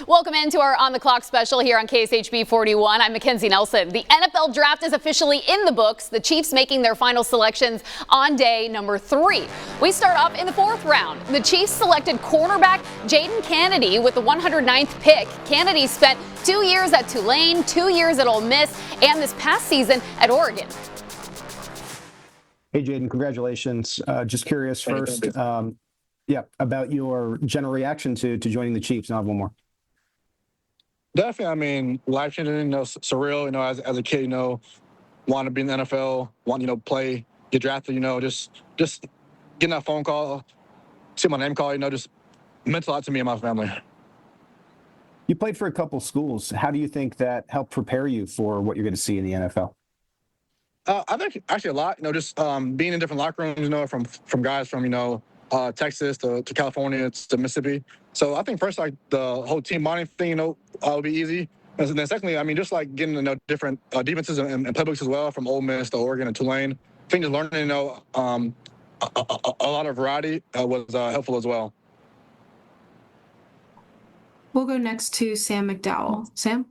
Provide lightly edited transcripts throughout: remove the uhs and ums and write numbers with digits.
Welcome into our On the Clock special here on KSHB 41. I'm Mackenzie Nelson. The NFL draft is officially in the books. The Chiefs making their final selections on day number 3. We start off in the 4th round. The Chiefs selected cornerback Jaden Kennedy with the 109th pick. Kennedy spent 2 years at Tulane, 2 years at Ole Miss, and this past season at Oregon. Hey, Jaden, congratulations. Just curious first, about your general reaction to joining the Chiefs. And I'll have one more. Definitely, I mean, life-changing, surreal, as a kid, want to be in the NFL, want, play, get drafted, just getting that phone call, see my name call, just meant a lot to me and my family. You played for a couple schools. How do you think that helped prepare you for what you're going to see in the NFL? I think actually a lot, just being in different locker rooms, from guys from, Texas to California to Mississippi. So I think first, the whole team bonding thing, will be easy. And then secondly, I mean, just getting to know different defenses and playbooks as well, from Ole Miss to Oregon and Tulane. I think just learning, a lot of variety was helpful as well. We'll go next to Sam McDowell. Sam?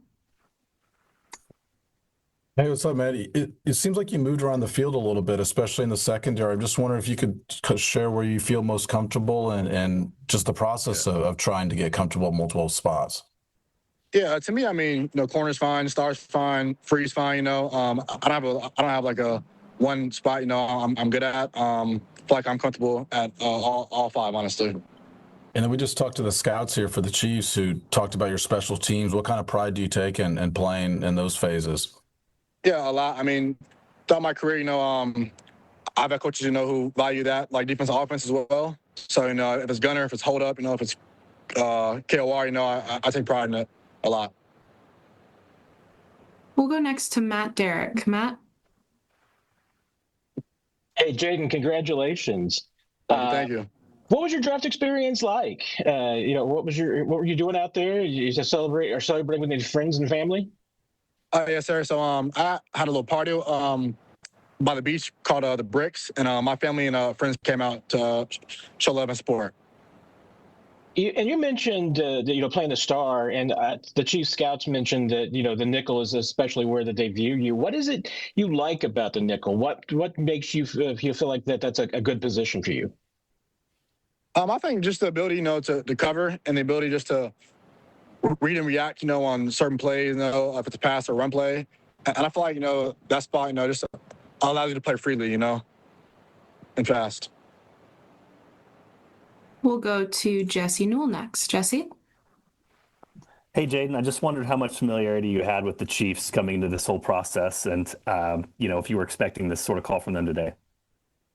Hey, what's up, Maddie? It seems like you moved around the field a little bit, especially in the secondary. I'm just wondering if you could share where you feel most comfortable and just the process of trying to get comfortable at multiple spots. Yeah, to me, I mean, corner's fine, star's fine, free's fine. I don't have like a one spot. I'm good at. I feel like I'm comfortable at all 5, honestly. And then we just talked to the scouts here for the Chiefs who talked about your special teams. What kind of pride do you take in playing in those phases? Yeah, a lot. I mean, throughout my career, I've had coaches, who value that, like defense and offense as well. So, if it's gunner, if it's hold up, if it's KOR, I take pride in it a lot. We'll go next to Matt Derrick. Matt? Hey, Jaden, congratulations. Thank you. What was your draft experience like? What were you doing out there? You just celebrating with your friends and family? Yes, sir. So I had a little party by the beach called the Bricks, and my family and friends came out to show love and support. You mentioned that playing the star, and the Chief Scouts mentioned that the nickel is especially where that they view you. What is it you like about the nickel? What makes you feel like that's a good position for you? I think just the ability, to cover, and the ability just to read and react, on certain plays, if it's a pass or run play. And I feel like, that spot, just allows you to play freely, and fast. We'll go to Jesse Newell next. Jesse? Hey, Jaden, I just wondered how much familiarity you had with the Chiefs coming into this whole process and, if you were expecting this sort of call from them today.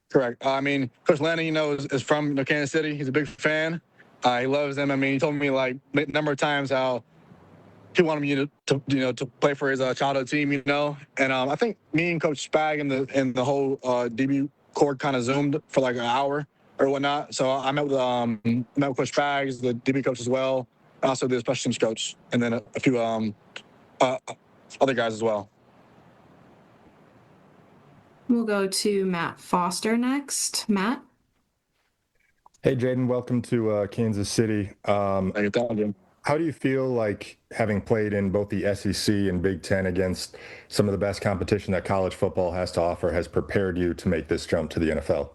Correct. I mean, Coach Lanning, is from Kansas City. He's a big fan. He loves them. I mean, he told me a number of times how he wanted me to play for his childhood team, And I think me and Coach Spag and the whole DB core kind of zoomed for an hour or whatnot. So I met with Coach Spags, the DB coach as well, and also the special teams coach, and then a few other guys as well. We'll go to Matt Foster next. Matt? Hey, Jaden, welcome to Kansas City. Thank you. How do you feel like having played in both the SEC and Big Ten against some of the best competition that college football has to offer has prepared you to make this jump to the NFL?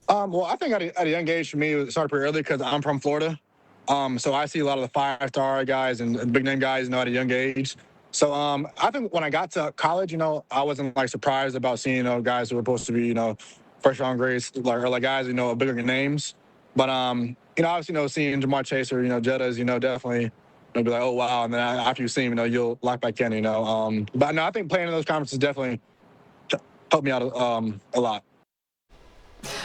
Well, I think at a young age for me, it started pretty early because I'm from Florida. So I see a lot of the 5-star guys and big-name guys, at a young age. So I think when I got to college, I wasn't surprised about seeing guys who were supposed to be, first-round grades, or guys, bigger names. But, obviously, seeing Jamar Chase or, Jettas, definitely be like, oh, wow. And then after you see him, you'll lock back in, But, no, I think playing in those conferences definitely helped me out a lot.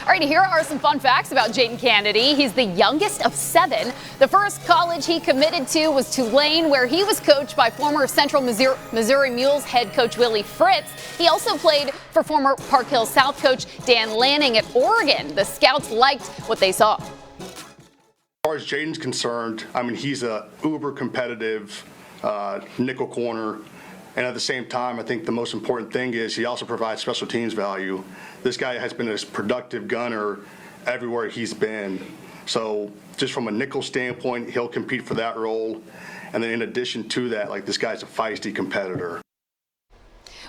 All right, here are some fun facts about Jaden Kennedy. He's the youngest of 7. The first college he committed to was Tulane, where he was coached by former Central Missouri Mules head coach Willie Fritz. He also played for former Park Hill South coach Dan Lanning at Oregon. The scouts liked what they saw. As far as Jaden's concerned, I mean, he's a uber competitive nickel corner. And at the same time, I think the most important thing is he also provides special teams value. This guy has been a productive gunner everywhere he's been. So just from a nickel standpoint, he'll compete for that role. And then in addition to that, like, this guy's a feisty competitor.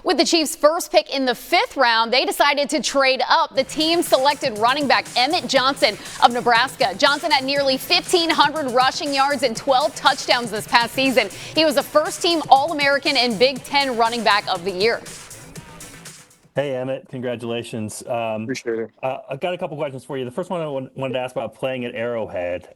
With the Chiefs' first pick in the 5th round, they decided to trade up. The team selected running back Emmett Johnson of Nebraska. Johnson had nearly 1,500 rushing yards and 12 touchdowns this past season. He was a first-team All-American and Big Ten running back of the year. Hey, Emmett, congratulations. Appreciate it. I've got a couple questions for you. The first one I wanted to ask about playing at Arrowhead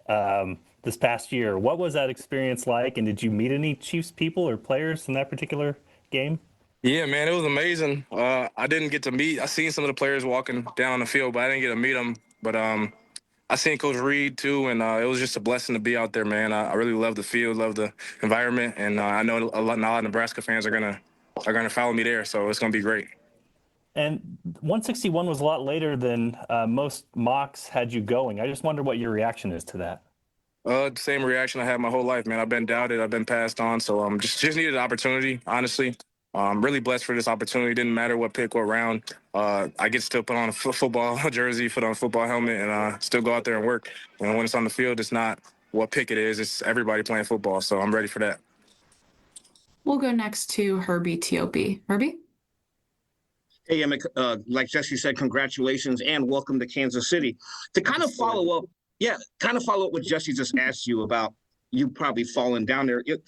this past year. What was that experience like, and did you meet any Chiefs people or players in that particular game? Yeah, man, it was amazing. I didn't get to meet. I seen some of the players walking down on the field, but I didn't get to meet them. But I seen Coach Reed too, and it was just a blessing to be out there, man. I really love the field, love the environment, and I know a lot of Nebraska fans are gonna follow me there, so it's gonna be great. And 161 was a lot later than most mocks had you going. I just wonder what your reaction is to that. Same reaction I had my whole life, man. I've been doubted, I've been passed on, so just needed an opportunity, honestly. I'm really blessed for this opportunity. Didn't matter what pick or round. I get to still put on a football jersey, put on a football helmet, and still go out there and work. And when it's on the field, it's not what pick it is. It's everybody playing football, so I'm ready for that. We'll go next to Herbie T.O.B. Herbie? Hey, Emmett, like Jesse said, congratulations and welcome to Kansas City. To kind of follow up what Jesse just asked you about, you probably falling down there. It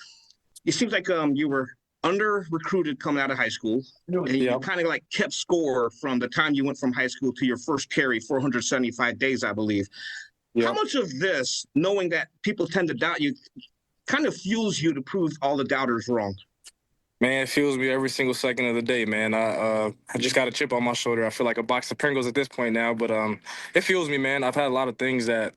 seems like you were under recruited coming out of high school. And you kind of like kept score from the time you went from high school to your first carry, 475 days, I believe. How much of this, knowing that people tend to doubt you, kind of fuels you to prove all the doubters wrong? Man, it fuels me every single second of the day, man. I just got a chip on my shoulder. I feel like a box of Pringles at this point now, but it fuels me, man. I've had a lot of things that,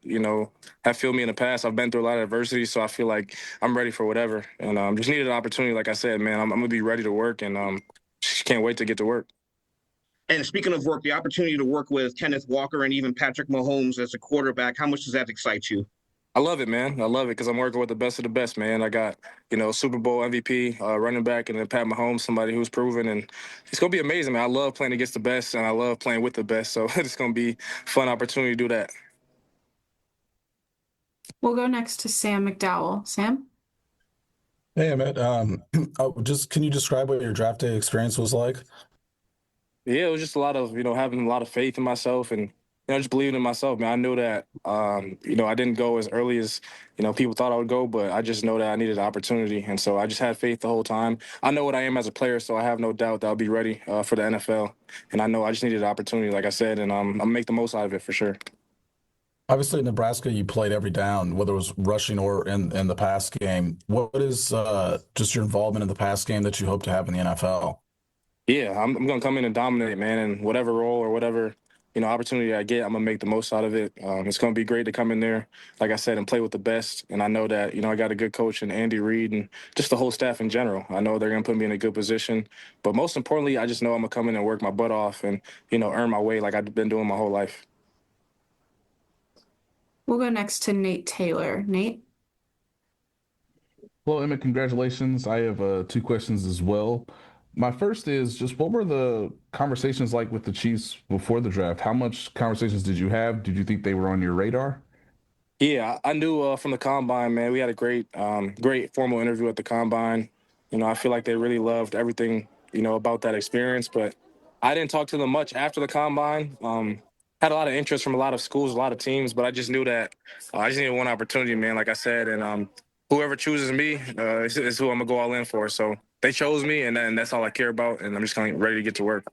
have fueled me in the past. I've been through a lot of adversity, so I feel like I'm ready for whatever. And just needed an opportunity, like I said, man. I'm going to be ready to work, and just can't wait to get to work. And speaking of work, the opportunity to work with Kenneth Walker and even Patrick Mahomes as a quarterback, how much does that excite you? I love it, man. I love it because I'm working with the best of the best, man. I got, Super Bowl MVP, running back, and then Pat Mahomes, somebody who's proven. And it's going to be amazing, man. I love playing against the best, and I love playing with the best. So it's going to be a fun opportunity to do that. We'll go next to Sam McDowell. Sam? Hey, Emmett. Can you describe what your draft day experience was like? Yeah, it was just a lot of, having a lot of faith in myself and, just believing in myself, man. I knew that, I didn't go as early as, people thought I would go, but I just know that I needed an opportunity. And so I just had faith the whole time. I know what I am as a player, so I have no doubt that I'll be ready for the NFL. And I know I just needed an opportunity, like I said, and I'm going to make the most out of it for sure. Obviously, in Nebraska, you played every down, whether it was rushing or in the pass game. What is just your involvement in the pass game that you hope to have in the NFL? Yeah, I'm going to come in and dominate, man, and whatever role or whatever opportunity I get, I'm going to make the most out of it. It's going to be great to come in there, like I said, and play with the best. And I know that, I got a good coach in Andy Reid and just the whole staff in general. I know they're going to put me in a good position. But most importantly, I just know I'm going to come in and work my butt off and, earn my way like I've been doing my whole life. We'll go next to Nate Taylor. Nate? Hello, Emmett. Congratulations. I have 2 questions as well. My first is just what were the conversations like with the Chiefs before the draft? How much conversations did you have? Did you think they were on your radar? Yeah, I knew from the Combine, man, we had a great formal interview at the Combine. I feel like they really loved everything, about that experience. But I didn't talk to them much after the Combine. Had a lot of interest from a lot of schools, a lot of teams, but I just knew that I just needed one opportunity, man, like I said. And whoever chooses me is who I'm going to go all in for. So they chose me, and that's all I care about, and I'm just kind of ready to get to work.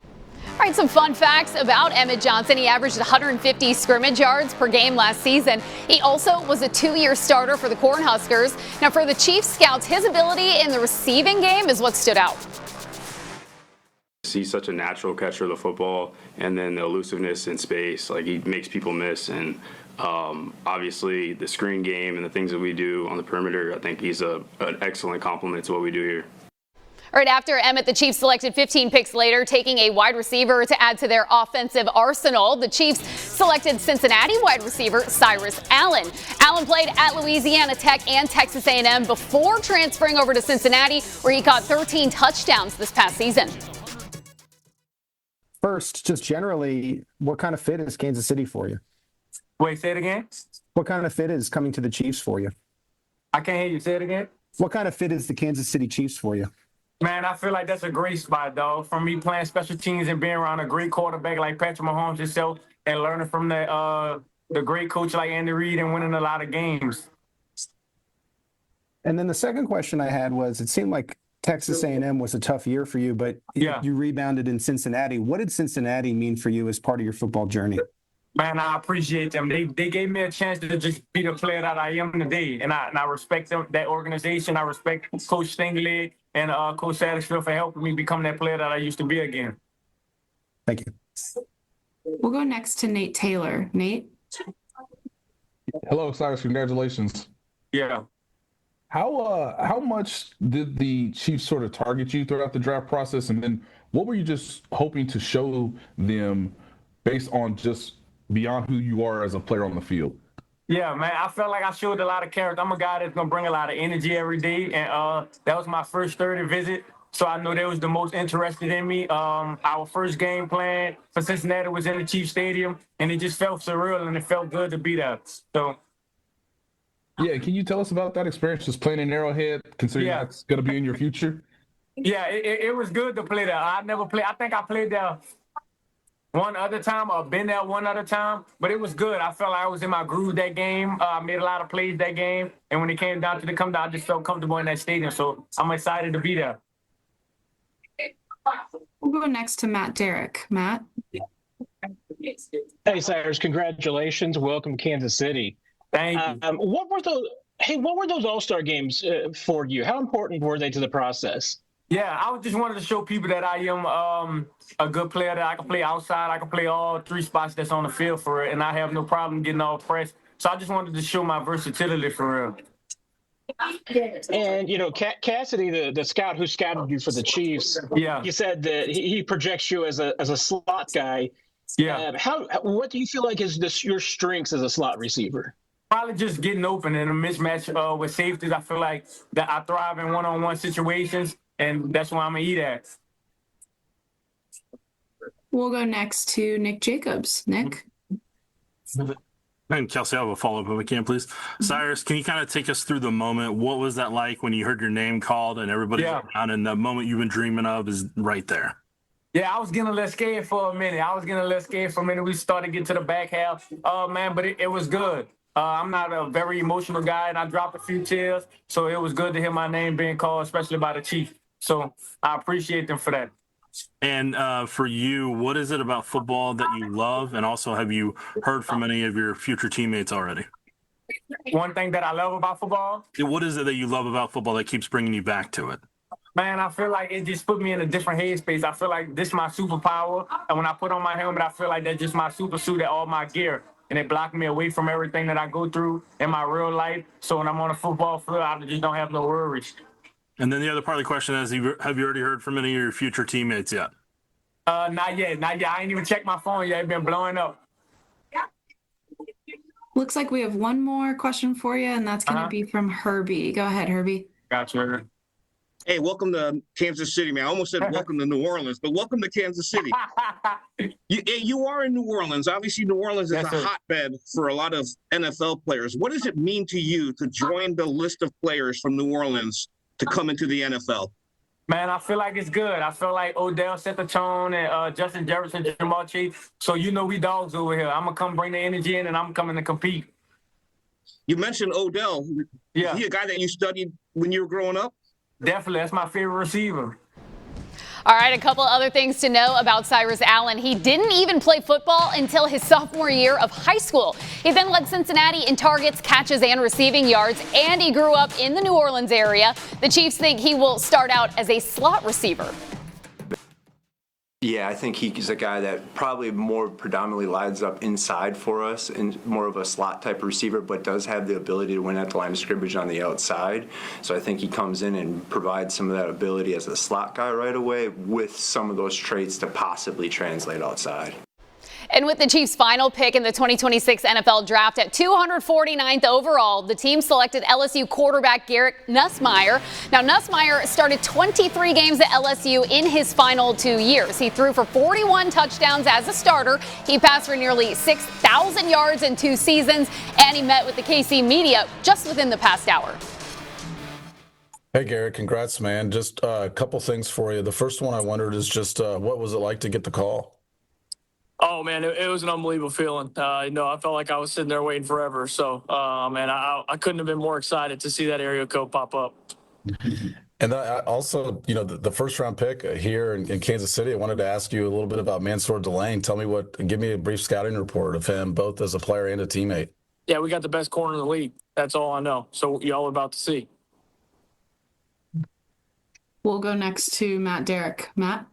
All right, some fun facts about Emmett Johnson. He averaged 150 scrimmage yards per game last season. He also was a 2-year starter for the Cornhuskers. Now, for the Chiefs scouts, his ability in the receiving game is what stood out. He's such a natural catcher of the football, and then the elusiveness in space, like he makes people miss. And obviously the screen game and the things that we do on the perimeter, I think he's an excellent complement to what we do here. All right, after Emmett, the Chiefs selected 15 picks later, taking a wide receiver to add to their offensive arsenal. The Chiefs selected Cincinnati wide receiver Cyrus Allen. Allen played at Louisiana Tech and Texas A&M before transferring over to Cincinnati, where he caught 13 touchdowns this past season. First, just generally, what kind of fit is Kansas City for you? Wait, say it again? What kind of fit is coming to the Chiefs for you? I can't hear you. Say it again? What kind of fit is the Kansas City Chiefs for you? Man, I feel like that's a great spot, dog. For me, playing special teams and being around a great quarterback like Patrick Mahomes himself and learning from the great coach like Andy Reid and winning a lot of games. And then the second question I had was, it seemed like Texas A&M was a tough year for you, but you rebounded in Cincinnati. What did Cincinnati mean for you as part of your football journey? Man, I appreciate them. They gave me a chance to just be the player that I am today, and I respect them, that organization. I respect Coach Stingley and Coach Satterfield for helping me become that player that I used to be again. Thank you. We'll go next to Nate Taylor. Nate? Hello, Cyrus. Congratulations. Yeah. How much did the Chiefs sort of target you throughout the draft process? And then what were you just hoping to show them based on just beyond who you are as a player on the field? Yeah, man, I felt like I showed a lot of character. I'm a guy that's going to bring a lot of energy every day. And that was my first 30 visit. So I know they was the most interested in me. Our first game plan for Cincinnati was in the Chiefs Stadium, and it just felt surreal, and it felt good to be there. So. Yeah, can you tell us about that experience, just playing in Arrowhead, considering that's going to be in your future? Yeah, it was good to play there. I never played. I think I played there one other time or been there one other time, but it was good. I felt like I was in my groove that game. I made a lot of plays that game, and when it came down to the come down, I just felt comfortable in that stadium. So I'm excited to be there. We'll go next to Matt Derrick. Matt? Hey, Cyrus, congratulations. Welcome to Kansas City. Thank you. What were those All-Star games for you? How important were they to the process? Yeah, I just wanted to show people that I am a good player, that I can play outside. I can play all three spots that's on the field for it, and I have no problem getting all pressed. So I just wanted to show my versatility for real. And, you know, Cassidy, the scout who scouted you for the Chiefs, you said that he projects you as a slot guy. Yeah. What do you feel like is your strengths as a slot receiver? Probably just getting open in a mismatch with safeties. I feel like that I thrive in one-on-one situations, and that's why I'm going to eat at. We'll go next to Nick Jacobs. Nick? And Kelsey, I have a follow-up if I can, please. Cyrus, can you kind of take us through the moment? What was that like when you heard your name called and everybody's around, and the moment you've been dreaming of is right there? Yeah, I was getting a little scared for a minute. We started getting to the back half. Man, but it was good. I'm not a very emotional guy, and I dropped a few tears, so it was good to hear my name being called, especially by the Chief. So I appreciate them for that. And for you, what is it about football that you love? And also, have you heard from any of your future teammates already? One thing that I love about football? What is it that you love about football that keeps bringing you back to it? Man, I feel like it just put me in a different headspace. I feel like this is my superpower. And when I put on my helmet, I feel like that's just my super suit and all my gear. And it blocked me away from everything that I go through in my real life. So when I'm on a football field, I just don't have no worries. And then the other part of the question is, have you already heard from any of your future teammates yet? Not yet. I ain't even checked my phone yet. It's been blowing up. Looks like we have one more question for you, and that's going to be from Herbie. Go ahead, Herbie. Gotcha. Hey, welcome to Kansas City, man. I almost said welcome to New Orleans, but welcome to Kansas City. You are in New Orleans. Obviously, New Orleans is a hotbed for a lot of NFL players. What does it mean to you to join the list of players from New Orleans to come into the NFL? Man, I feel like it's good. I feel like Odell set the tone, and Justin Jefferson, Jamal Chase. So we dogs over here. I'm going to come bring the energy in, and I'm coming to compete. You mentioned Odell. Yeah. Is he a guy that you studied when you were growing up? Definitely. That's my favorite receiver. All right, a couple other things to know about Cyrus Allen. He didn't even play football until his sophomore year of high school. He then led Cincinnati in targets, catches, and receiving yards, and he grew up in the New Orleans area. The Chiefs think he will start out as a slot receiver. Yeah, I think he's a guy that probably more predominantly lines up inside for us and more of a slot type of receiver, but does have the ability to win at the line of scrimmage on the outside. So I think he comes in and provides some of that ability as a slot guy right away with some of those traits to possibly translate outside. And with the Chiefs' final pick in the 2026 NFL Draft at 249th overall, the team selected LSU quarterback Garrett Nussmeier. Now, Nussmeier started 23 games at LSU in his final 2 years. He threw for 41 touchdowns as a starter. He passed for nearly 6,000 yards in 2 seasons, and he met with the KC media just within the past hour. Hey, Garrett, congrats, man. Just a couple things for you. The first one I wondered is just what was it like to get the call? Oh man, it was an unbelievable feeling. I felt like I was sitting there waiting forever. So, man, I couldn't have been more excited to see that area code pop up. And also, the first round pick here in Kansas City, I wanted to ask you a little bit about Mansour Delane. Give me a brief scouting report of him, both as a player and a teammate. Yeah, we got the best corner in the league. That's all I know. So y'all are about to see. We'll go next to Matt Derrick. Matt?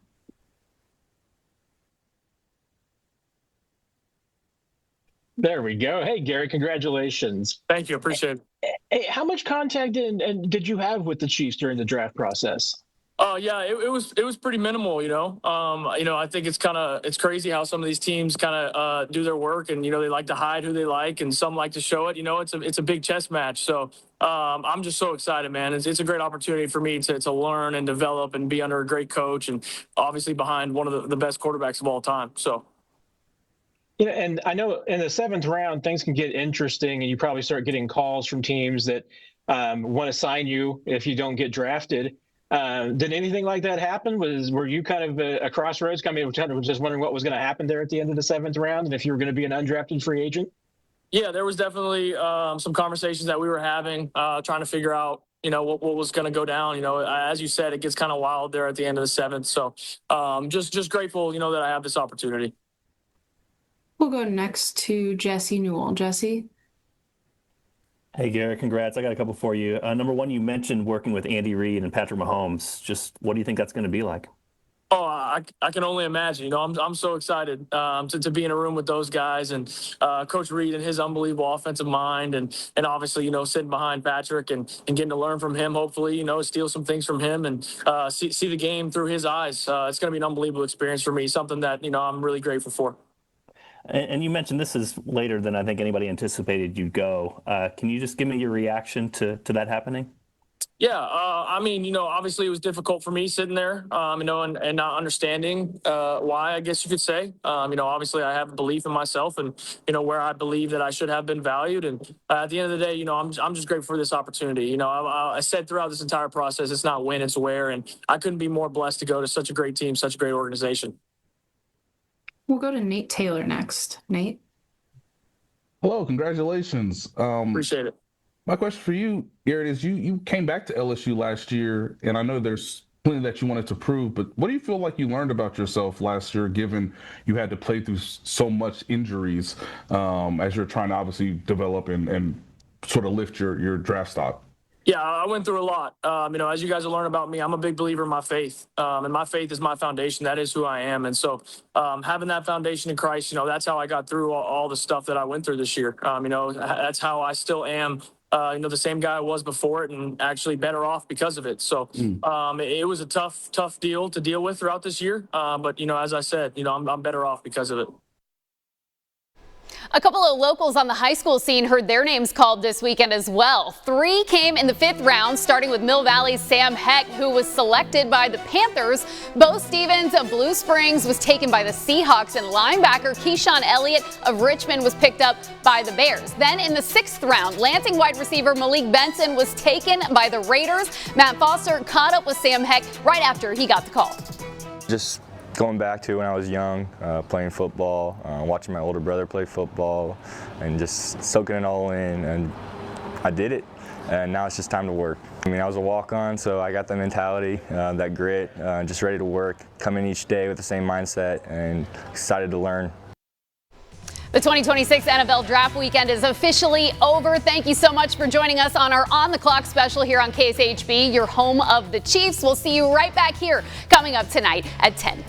There we go. Hey, Garrett, congratulations. Thank you. Appreciate it. Hey, how much contact did you have with the Chiefs during the draft process? Yeah, it was pretty minimal, I think it's crazy how some of these teams do their work and, they like to hide who they like and some like to show it. It's a big chess match. So I'm just so excited, man. It's a great opportunity for me to learn and develop and be under a great coach and obviously behind one of the best quarterbacks of all time. So. And I know in the 7th round, things can get interesting, and you probably start getting calls from teams that want to sign you if you don't get drafted. Did anything like that happen? Were you kind of a crossroads? I mean, just wondering what was going to happen there at the end of the 7th round, and if you were going to be an undrafted free agent? Yeah, there was definitely some conversations that we were having, trying to figure out, what was going to go down. As you said, it gets kind of wild there at the end of the 7th. So just grateful, that I have this opportunity. We'll go next to Jesse Newell. Jesse? Hey, Garrett, congrats. I got a couple for you. Number one, you mentioned working with Andy Reid and Patrick Mahomes. Just what do you think that's going to be like? Oh, I can only imagine. I'm so excited to be in a room with those guys and Coach Reid and his unbelievable offensive mind and obviously, sitting behind Patrick and getting to learn from him, hopefully, steal some things from him and see the game through his eyes. It's going to be an unbelievable experience for me, something that, I'm really grateful for. And you mentioned this is later than I think anybody anticipated you'd go. Can you just give me your reaction to that happening? Yeah, obviously it was difficult for me sitting there, and not understanding why, I guess you could say. Obviously I have belief in myself and, where I believe that I should have been valued. And at the end of the day, I'm just grateful for this opportunity. I said throughout this entire process, it's not when, it's where. And I couldn't be more blessed to go to such a great team, such a great organization. We'll go to Nate Taylor next. Nate? Hello, congratulations. Appreciate it. My question for you, Garrett, is you came back to LSU last year, and I know there's plenty that you wanted to prove, but what do you feel like you learned about yourself last year, given you had to play through so much injuries as you're trying to obviously develop and sort of lift your draft stock? Yeah, I went through a lot. As you guys have learned about me, I'm a big believer in my faith. And my faith is my foundation. That is who I am. And so having that foundation in Christ, that's how I got through all the stuff that I went through this year. That's how I still am, the same guy I was before it and actually better off because of it. So it was a tough deal to deal with throughout this year. But, as I said, I'm better off because of it. A couple of locals on the high school scene heard their names called this weekend as well. 3 came in the 5th round, starting with Mill Valley's Sam Heck, who was selected by the Panthers. Bo Stevens of Blue Springs was taken by the Seahawks, and linebacker Keyshawn Elliott of Richmond was picked up by the Bears. Then in the 6th round, Lansing wide receiver Malik Benson was taken by the Raiders. Matt Foster caught up with Sam Heck right after he got the call. Just going back to when I was young, playing football, watching my older brother play football, and just soaking it all in, and I did it, and now it's just time to work. I was a walk-on, so I got the mentality, that grit, just ready to work, come in each day with the same mindset, and excited to learn. The 2026 NFL Draft Weekend is officially over. Thank you so much for joining us on our On the Clock special here on KSHB, your home of the Chiefs. We'll see you right back here coming up tonight at 10.